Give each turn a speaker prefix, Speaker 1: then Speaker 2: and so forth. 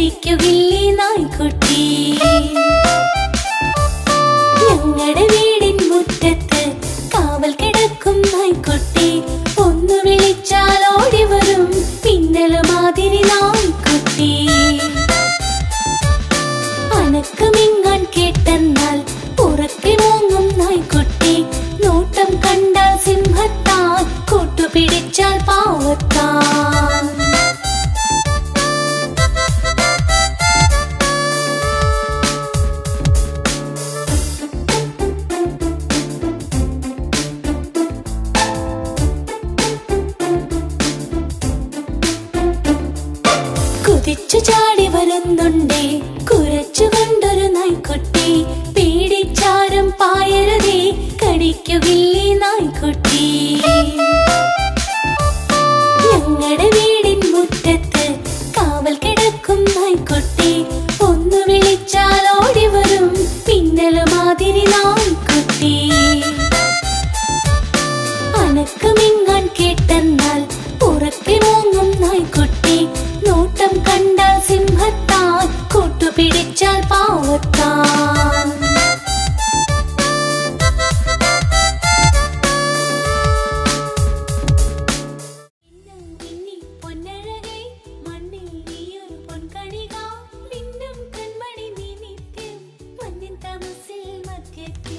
Speaker 1: കടിക്കുകില്ലേ നായ്ക്കുട്ടി. ഞങ്ങളുടെ വീടിൻ മുറ്റത്ത് കാവൽ കിടക്കും നായ്ക്കുട്ടി. ഒന്ന് വിളിച്ചാൽ ഓടി വരും പിന്നലുമാതിരി നായ്ക്കുട്ടി. അനക്കമിങ്ങാൻ കേട്ടെന്നാൽ ഉറക്കെ മൂങ്ങും നായ്ക്കുട്ടി. നോട്ടം കണ്ടാൽ സിംഹത്താൻ, കൂട്ടുപിടിച്ചാൽ പാവത്താൻ. കുതിച്ചു ചാടി വരുന്നുണ്ടേ കുരച്ചുകൊണ്ടൊരു നായ്ക്കുട്ടി. പേടിച്ചാരും പായരുതേ, കടിക്കുകില്ലേ നായ്ക്കുട്ടി. ഞങ്ങളുടെ വീടിൻ മുറ്റത്ത് കാവൽ കിടക്കും നായ്ക്കുട്ടി. ഒന്ന് വിളിച്ചാൽ ഓടി വരും പിന്നലുമാതിരി നായ്ക്കുട്ടി. അനക്കമേ